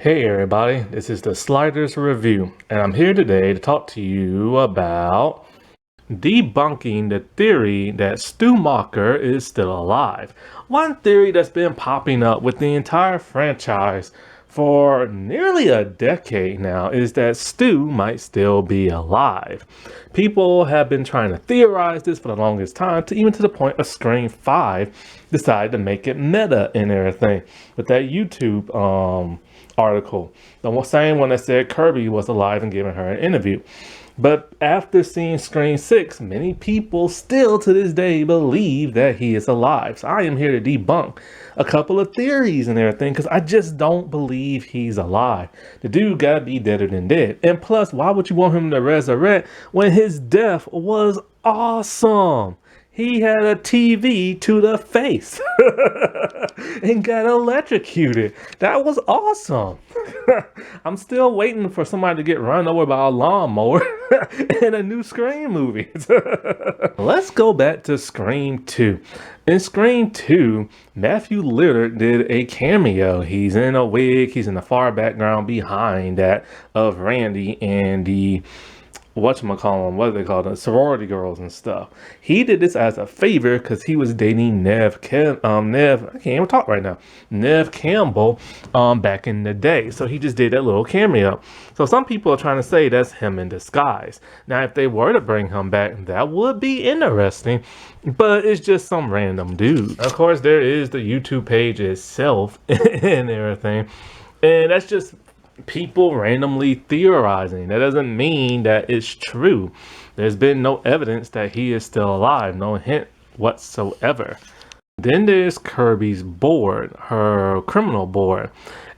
Hey everybody, this is the Sliders Review, and I'm here today to talk to you about debunking the theory that Stu Macher is still alive. One theory that's been popping up with the entire franchise for nearly a decade now is that Stu might still be alive. People have been trying to theorize this for the longest time, even to the point of Scream 5 decided to make it meta and everything with that YouTube article. The same one that said Kirby was alive and giving her an interview. But after seeing Scream 6, many people still to this day believe that he is alive. So I am here to debunk a couple of theories and everything because I just don't believe he's alive. The dude gotta be deader than dead. And plus, why would you want him to resurrect when his death was awesome? He had a TV to the face and got electrocuted. That was awesome. I'm still waiting for somebody to get run over by a lawnmower in a new Scream movie. Let's go back to Scream 2. In Scream 2, Matthew Lillard did a cameo. He's in a wig. He's in the far background behind that of Randy and the what do they call them, sorority girls and stuff. He did this as a favor because he was dating Nev I can't even talk right now, Nev Campbell back in the day. So he just did that little cameo. So some people are trying to say that's him in disguise. Now if they were to bring him back, that would be interesting, but it's just some random dude. Of course there is the YouTube page itself and everything, and that's just people randomly theorizing. That doesn't mean that it's true. There's been no evidence that he is still alive, no hint whatsoever. Then there's Kirby's board, her criminal board,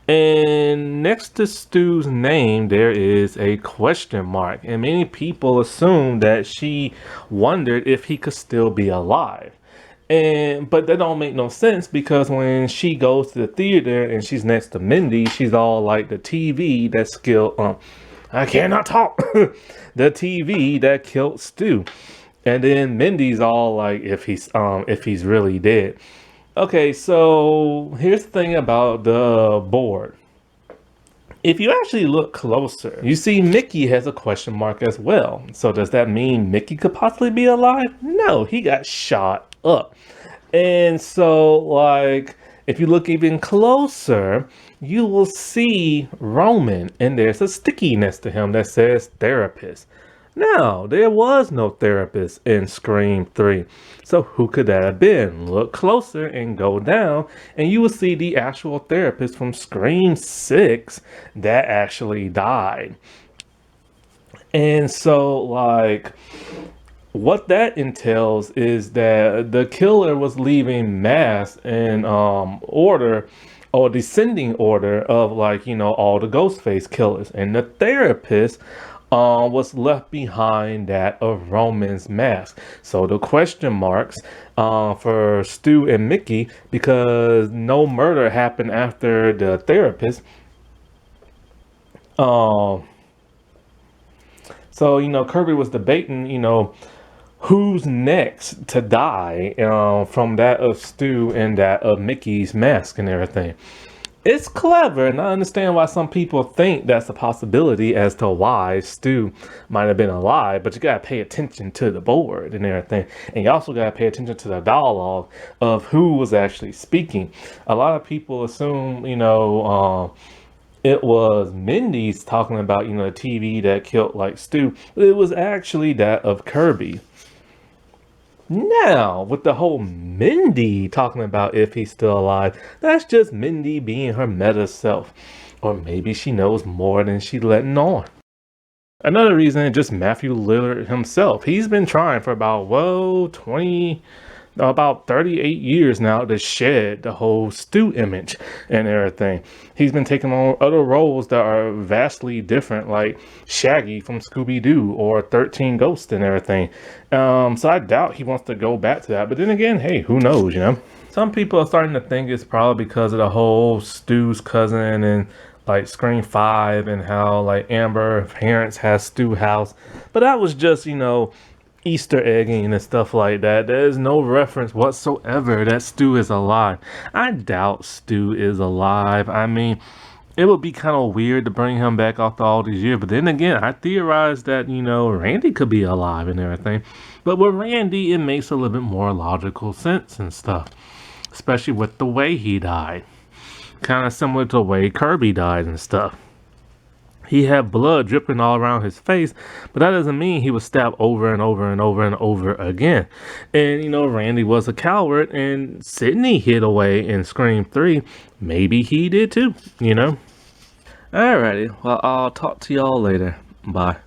and next to Stu's name there is a question mark, and many people assume that she wondered if he could still be alive. But that don't make no sense because when she goes to the theater and she's next to Mindy, she's all like the TV that I cannot talk. The TV that killed Stu. And then Mindy's all like if he's really dead. Okay, so here's the thing about the board. If you actually look closer, you see Mickey has a question mark as well. So does that mean Mickey could possibly be alive? No, he got shot up. And so, like, if you look even closer, you will see Roman, and there's a sticky next to him that says therapist. Now, there was no therapist in Scream 3. So who could that have been? Look closer and go down, and you will see the actual therapist from Scream 6 that actually died. And so, like, what that entails is that the killer was leaving mass in order or descending order of, like, you know, all the Ghostface killers, and the therapist was left behind that of Roman's mask. So the question marks for Stu and Mickey, because no murder happened after the therapist. So, you know, Kirby was debating, you know, who's next to die from that of Stu and that of Mickey's mask and everything. It's clever, and I understand why some people think that's a possibility as to why Stu might have been alive, but you gotta pay attention to the board and everything. And you also gotta pay attention to the dialogue of who was actually speaking. A lot of people assume, you know, it was Mindy's talking about, you know, the TV that killed, like, Stu, but it was actually that of Kirby. Now, with the whole Mindy talking about if he's still alive, that's just Mindy being her meta self. Or maybe she knows more than she's letting on. Another reason is just Matthew Lillard himself. He's been trying for about, about 38 years now to shed the whole Stu image and everything. He's been taking on other roles that are vastly different, like Shaggy from Scooby-Doo or 13 Ghosts and everything. So I doubt he wants to go back to that. But then again, hey, who knows, you know? Some people are starting to think it's probably because of the whole Stu's cousin and like Scream 5 and how like Amber parents has Stu house. But that was just, you know, Easter egging and stuff like that. There's no reference whatsoever that Stu is alive. I doubt Stu is alive. I mean, it would be kind of weird to bring him back after all these years. But then again, I theorized that, Randy could be alive and everything. But with Randy, it makes a little bit more logical sense and stuff. Especially with the way he died. Kind of similar to the way Kirby died and stuff. He had blood dripping all around his face, but that doesn't mean he was stabbed over and over and over and over again. And, Randy was a coward, and Sydney hid away in Scream 3. Maybe he did too, Alrighty, well, I'll talk to y'all later. Bye.